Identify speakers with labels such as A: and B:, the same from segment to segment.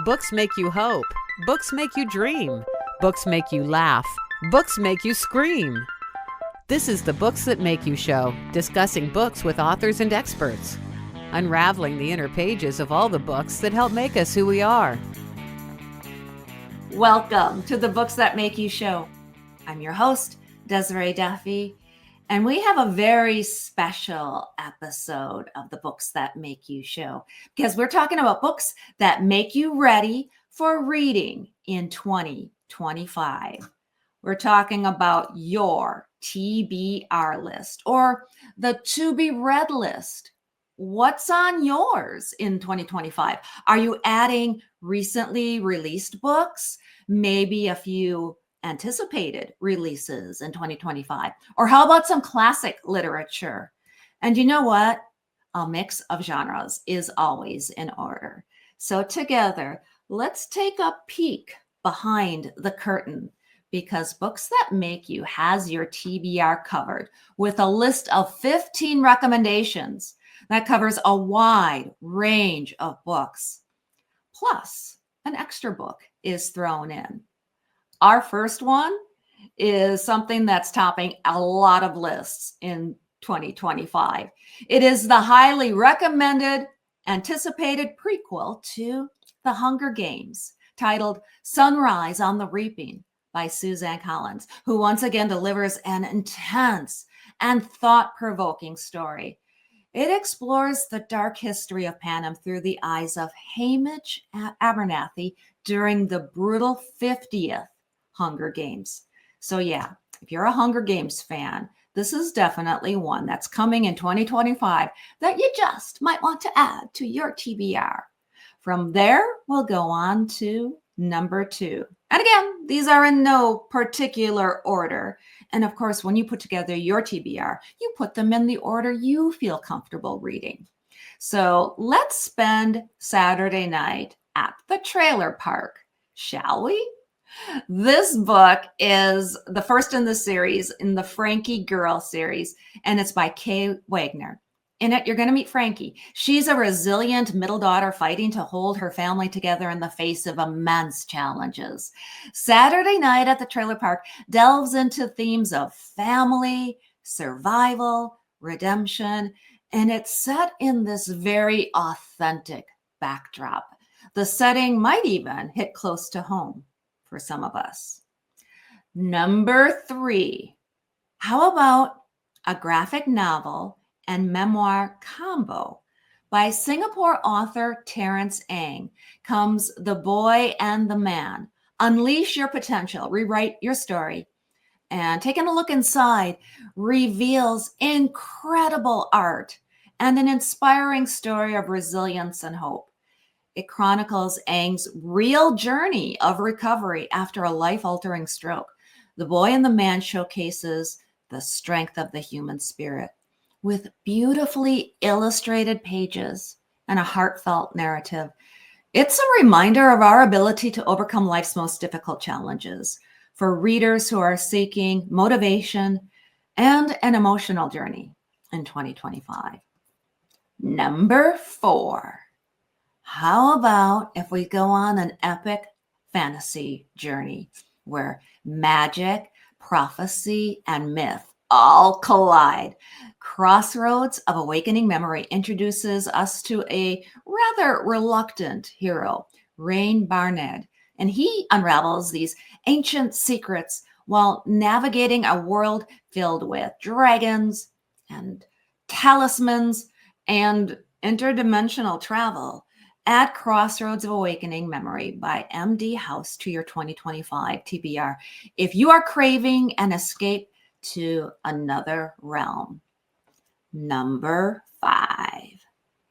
A: Books make you hope. Books make you dream. Books make you laugh. Books make you scream. This is the Books That Make You show, discussing books with authors and experts, unraveling the inner pages of all the books that help make us who we are.
B: Welcome to the Books That Make You show. I'm your host, Desjarlais Duffy, and we have a very special episode of the Books That Make You show because we're talking about books that make you ready for reading in 2025. We're talking about your TBR list or the to be read list. What's on yours in 2025? Are you adding recently released books? Maybe a few anticipated releases in 2025? Or how about some classic literature? And you know what? A mix of genres is always in order. So together, let's take a peek behind the curtain, because Books That Make You has your TBR covered with a list of 15 recommendations that covers a wide range of books. Plus, an extra book is thrown in. Our first one is something that's topping a lot of lists in 2025. It is the highly recommended, anticipated prequel to The Hunger Games, titled Sunrise on the Reaping by Suzanne Collins, who once again delivers an intense and thought-provoking story. It explores the dark history of Panem through the eyes of Hamish Abernathy during the brutal 50th Hunger Games. So yeah, if you're a Hunger Games fan, this is definitely one that's coming in 2025 that you just might want to add to your TBR. From there, we'll go on to number 2. And again, these are in no particular order. And of course, when you put together your TBR, you put them in the order you feel comfortable reading. So let's spend Saturday night at the trailer park, shall we? This book is the first in the series, in the Frankie Girl series, and it's by Kay Wagner. In it, you're going to meet Frankie. She's a resilient middle daughter fighting to hold her family together in the face of immense challenges. Saturday night at the trailer park delves into themes of family, survival, redemption, and it's set in this very authentic backdrop. The setting might even hit close to home for some of us. Number 3, how about a graphic novel and memoir combo by Singapore author Terence comes The Boy and the Man. Unleash your potential, rewrite your story. And taking a look inside reveals incredible art and an inspiring story of resilience and hope. It chronicles Ang's real journey of recovery after a life-altering stroke. The Boy and the Man showcases the strength of the human spirit with beautifully illustrated pages and a heartfelt narrative. It's a reminder of our ability to overcome life's most difficult challenges for readers who are seeking motivation and an emotional journey in 2025. Number 4. How about if we go on an epic fantasy journey where magic, prophecy, and myth all collide? Crossroads of Awakening Memory introduces us to a rather reluctant hero, Rain Barnard, and he unravels these ancient secrets while navigating a world filled with dragons and talismans and interdimensional travel. Add Crossroads of Awakening Memory by M.D. House to your 2025 TBR if you are craving an escape to another realm. Number 5.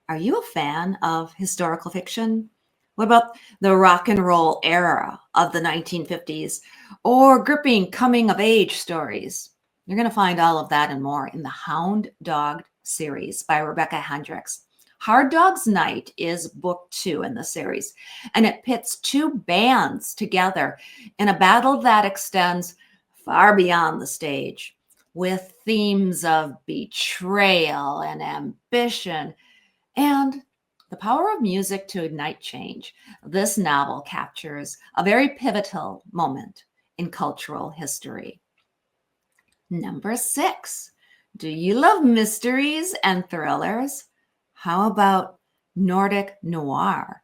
B: Are you a fan of historical fiction? What about the rock and roll era of the 1950s or gripping coming of age stories? You're going to find all of that and more in the Hound Dog series by Rebecca Hendricks. Hard Dog's Night is book 2 in the series, and it pits 2 bands together in a battle that extends far beyond the stage, with themes of betrayal and ambition and The Power of Music to Ignite Change. This novel captures a very pivotal moment in cultural history. Number 6. Do you love mysteries and thrillers? How about Nordic noir?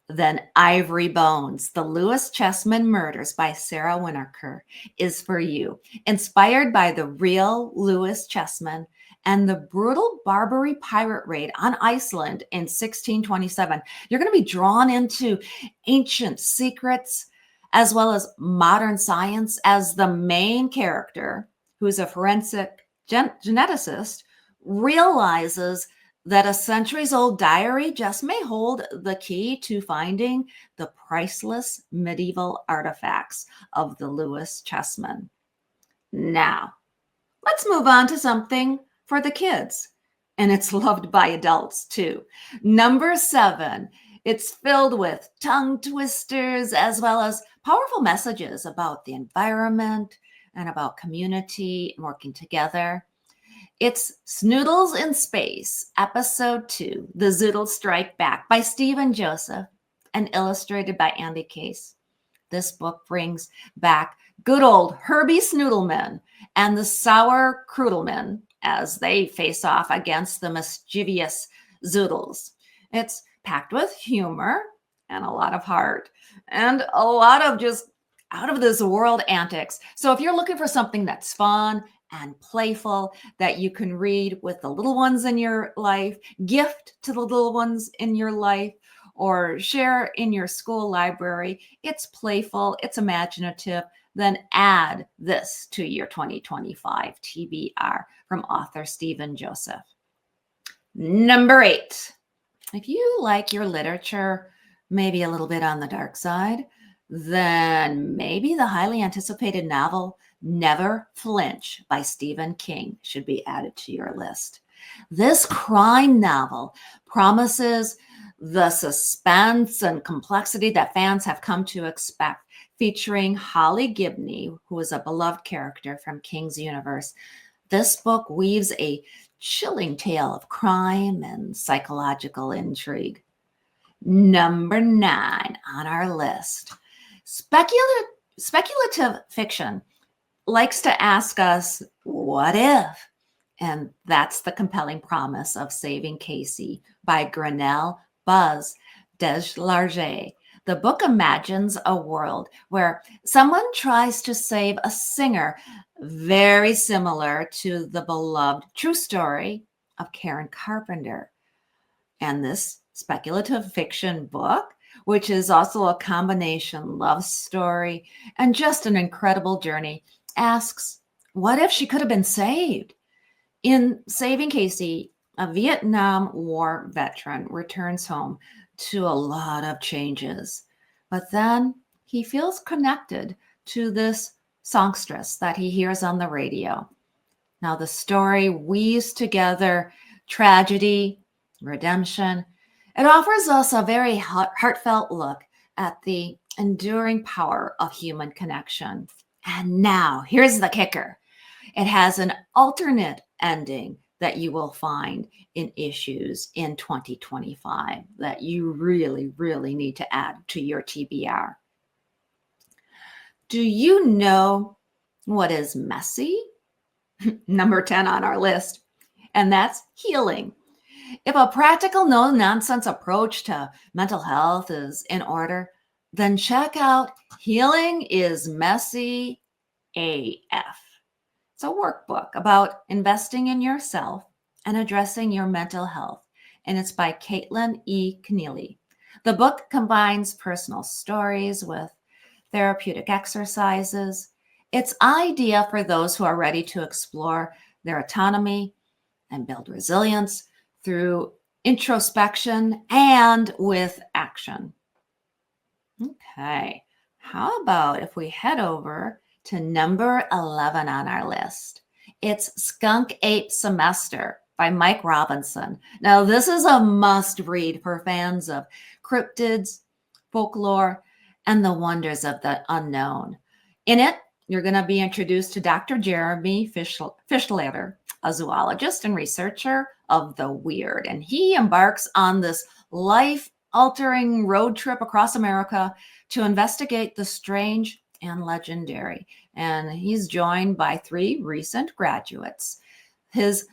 B: Then Ivory Bones, The Lewis Chessman Murders by Sara Winokur is for you. Inspired by the real Lewis Chessman and the brutal Barbary pirate raid on Iceland in 1627, you're going to be drawn into ancient secrets as well as modern science as the main character, who's a forensic geneticist, realizes that a centuries-old diary just may hold the key to finding the priceless medieval artifacts of the Lewis Chessman. Now, let's move on to something for the kids, and it's loved by adults too. Number 7, it's filled with tongue twisters as well as powerful messages about the environment and about community and working together. It's Snoodles in Space, Episode 2, The Zoodles Strike Back by Stephen Joseph and illustrated by Andy Case. This book brings back good old Herbie Snoodleman and the Sower Croodleman as they face off against the mischievous Zoodles. It's packed with humor and a lot of heart and a lot of just out of this world antics. So if you're looking for something that's fun and playful that you can read with the little ones in your life, gift to the little ones in your life, or share in your school library, it's playful, it's imaginative, then add this to your 2025 TBR from author Stephen Joseph. Number 8, if you like your literature maybe a little bit on the dark side, then maybe the highly anticipated novel Never Flinch by Stephen King should be added to your list. This crime novel promises the suspense and complexity that fans have come to expect, featuring Holly Gibney, who is a beloved character from King's universe. This book weaves a chilling tale of crime and psychological intrigue. Number 9 on our list. Speculative fiction likes to ask us, what if? And that's the compelling promise of Saving Casey by Grinnell, Buzz, Desjarlais. The book imagines a world where someone tries to save a singer very similar to the beloved true story of Karen Carpenter. And this speculative fiction book, which is also a combination love story and just an incredible journey, asks, what if she could have been saved? In Saving Casey, a Vietnam War veteran returns home to a lot of changes, but then he feels connected to this songstress that he hears on the radio. Now the story weaves together tragedy, redemption. It offers us a very heartfelt look at the enduring power of human connection. And now, here's the kicker. It has an alternate ending that you will find in issues in 2025 that you really, really need to add to your TBR. Do you know what is messy? Number 10 on our list, and that's healing. If a practical, no-nonsense approach to mental health is in order, then check out Healing is Messy AF. It's a workbook about investing in yourself and addressing your mental health, and it's by Kaitlyn E. Kenealy. The book combines personal stories with therapeutic exercises. It's ideal for those who are ready to explore their autonomy and build resilience through introspection and with action. Okay, how about if we head over to number 11 on our list? It's Skunk Ape Semester by Mike Robinson. Now, this is a must read for fans of cryptids, folklore, and the wonders of the unknown. In it, you're going to be introduced to Dr. Jeremy Fischlater, a zoologist and researcher of the weird, and he embarks on this life-altering road trip across America to investigate the strange and legendary. And he's joined by 3 recent graduates. His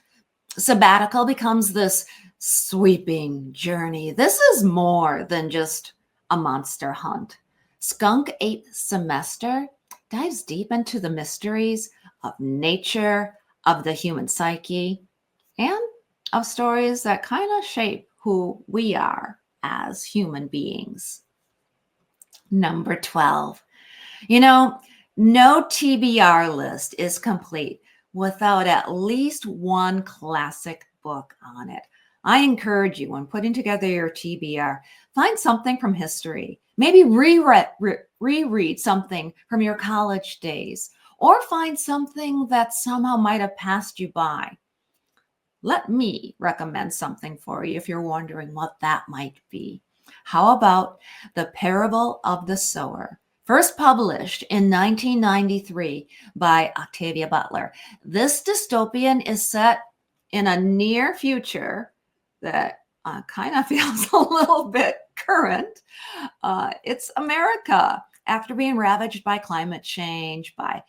B: sabbatical becomes this sweeping journey. This is more than just a monster hunt. Skunk 8th semester dives deep into the mysteries of nature, of the human psyche, and of stories that kind of shape who we are as human beings. Number 12. No TBR list is complete without at least one classic book on it. I encourage you, when putting together your TBR, find something from history. Maybe reread something from your college days, or find something that somehow might have passed you by. Let me recommend something for you if you're wondering what that might be. How about The Parable of the Sower? First published in 1993 by Octavia Butler. This dystopian is set in a near future that kind of feels a little bit current. It's America after being ravaged by climate change, by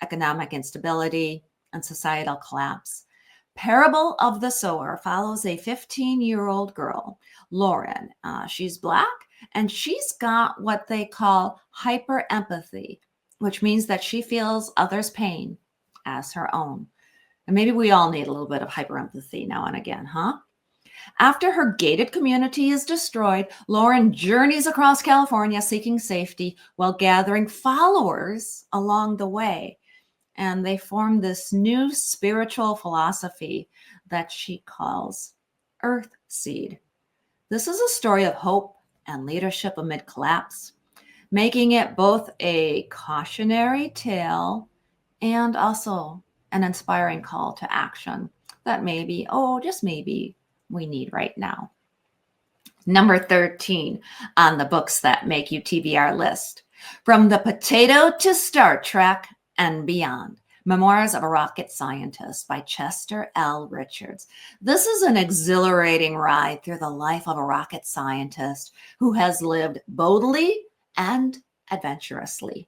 B: economic instability, and societal collapse. Parable of the Sower follows a 15-year-old girl, Lauren. She's Black, and she's got what they call hyper-empathy, which means that she feels others' pain as her own. And maybe we all need a little bit of hyper-empathy now and again, huh? After her gated community is destroyed, Lauren journeys across California seeking safety while gathering followers along the way. And they form this new spiritual philosophy that she calls Earthseed. This is a story of hope and leadership amid collapse, making it both a cautionary tale and also an inspiring call to action that maybe, just maybe, we need right now. Number 13 on the books that make you TBR list. From the Potato to Star Trek and Beyond, Memoirs of a Rocket Scientist by Chester L. Richards. This is an exhilarating ride through the life of a rocket scientist who has lived boldly and adventurously.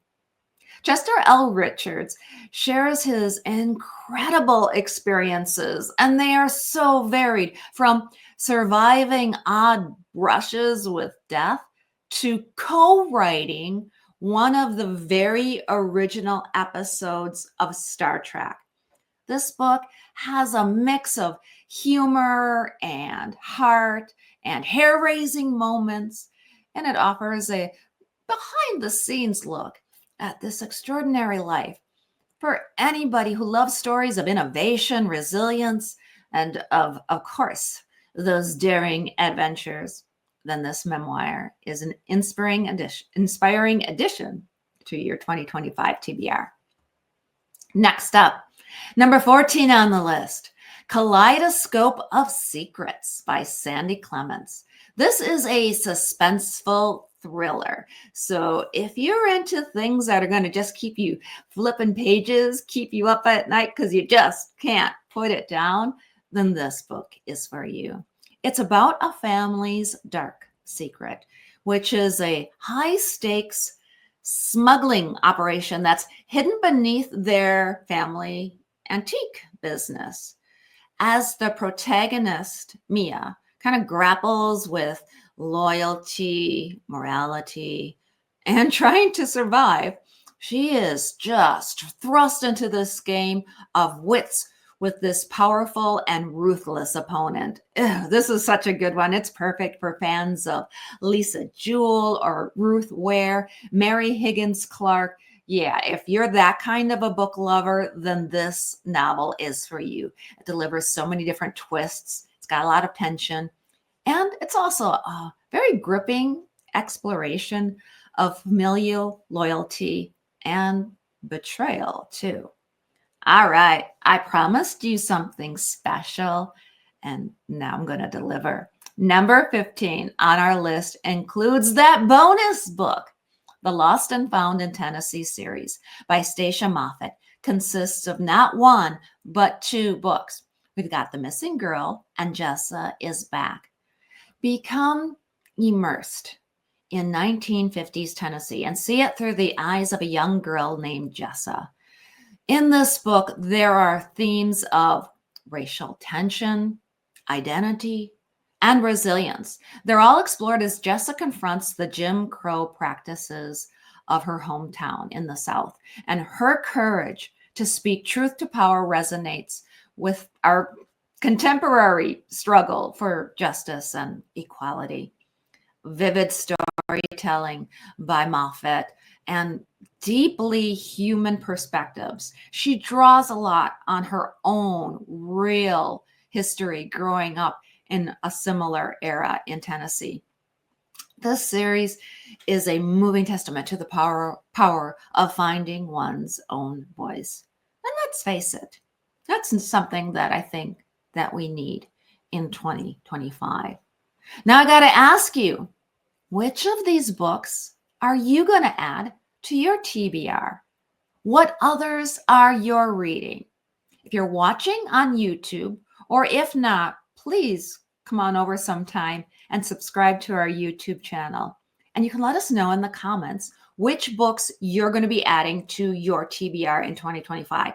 B: Chester L. Richards shares his incredible experiences, and they are so varied, from surviving odd brushes with death to co-writing one of the very original episodes of Star Trek. This book has a mix of humor and heart and hair-raising moments, and it offers a behind-the-scenes look at this extraordinary life for anybody who loves stories of innovation, resilience, and of course, those daring adventures. Then this memoir is an inspiring addition to your 2025 TBR. Next up, number 14 on the list, Kaleidoscope of Secrets by Sandy Clements. This is a suspenseful thriller. So if you're into things that are going to just keep you flipping pages, keep you up at night because you just can't put it down, then this book is for you. It's about a family's dark secret, which is a high-stakes smuggling operation that's hidden beneath their family antique business. As the protagonist, Mia, kind of grapples with loyalty, morality, and trying to survive, she is just thrust into this game of wits with this powerful and ruthless opponent. This is such a good one. It's perfect for fans of Lisa Jewell or Ruth Ware, Mary Higgins Clark. Yeah, if you're that kind of a book lover, then this novel is for you. It delivers so many different twists. It's got a lot of tension. And it's also a very gripping exploration of familial loyalty and betrayal, too. All right, I promised you something special, and now I'm going to deliver. Number 15 on our list includes that bonus book, The Lost and Found in Tennessee series by Stacia Moffat. Consists of not one, but 2 books. We've got The Missing Girl and Jessa is Back. Become immersed in 1950s Tennessee and see it through the eyes of a young girl named Jessa. In this book, there are themes of racial tension, identity, and resilience. They're all explored as Jessa confronts the Jim Crow practices of her hometown in the South, and her courage to speak truth to power resonates with our contemporary struggle for justice and equality. Vivid storytelling by Moffat and deeply human perspectives. She draws a lot on her own real history growing up in a similar era in Tennessee. This series is a moving testament to the power of finding one's own voice. And let's face it, that's something that I think that we need in 2025. Now I got to ask you, which of these books are you going to add to your TBR? What others are you reading? If you're watching on YouTube, or if not, please come on over sometime and subscribe to our YouTube channel. And you can let us know in the comments which books you're going to be adding to your TBR in 2025.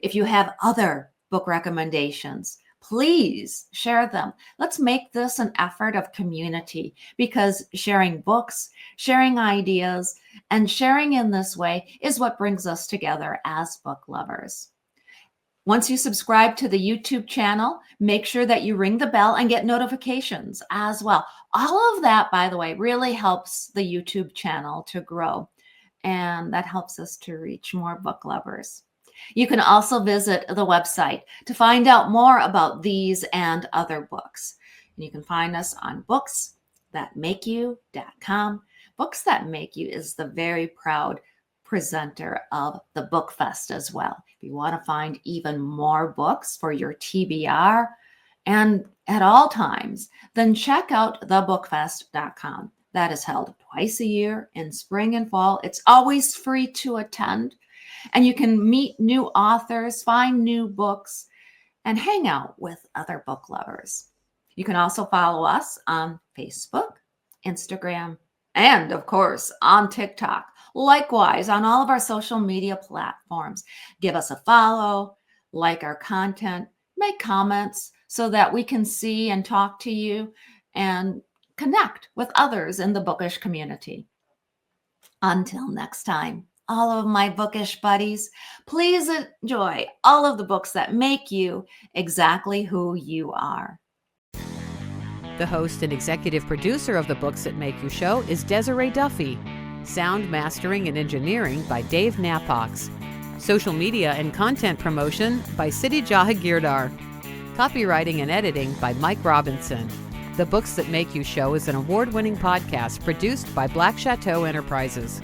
B: If you have other book recommendations, please share them. Let's make this an effort of community, because sharing books, sharing ideas, and sharing in this way is what brings us together as book lovers. Once you subscribe to the YouTube channel, make sure that you ring the bell and get notifications as well. All of that, by the way, really helps the YouTube channel to grow, and that helps us to reach more book lovers. You can also visit the website to find out more about these and other books. And you can find us on booksthatmakeyou.com. Books That Make You is the very proud presenter of the Book Fest as well. If you want to find even more books for your TBR and at all times, then check out thebookfest.com. That is held twice a year in spring and fall. It's always free to attend. And you can meet new authors, find new books, and hang out with other book lovers. You can also follow us on Facebook, Instagram, and of course on TikTok. Likewise, on all of our social media platforms. Give us a follow, like our content, make comments so that we can see and talk to you and connect with others in the bookish community. Until next time, all of my bookish buddies, please enjoy all of the books that make you exactly who you are.
A: The host and executive producer of the Books That Make You show is Desjarlais Duffy. Sound mastering and engineering by Dave Napox. Social media and content promotion by Siddhi Jahagirdar. Copywriting and editing by Mike Robinson. The Books That Make You show is an award-winning podcast produced by Black Chateau Enterprises.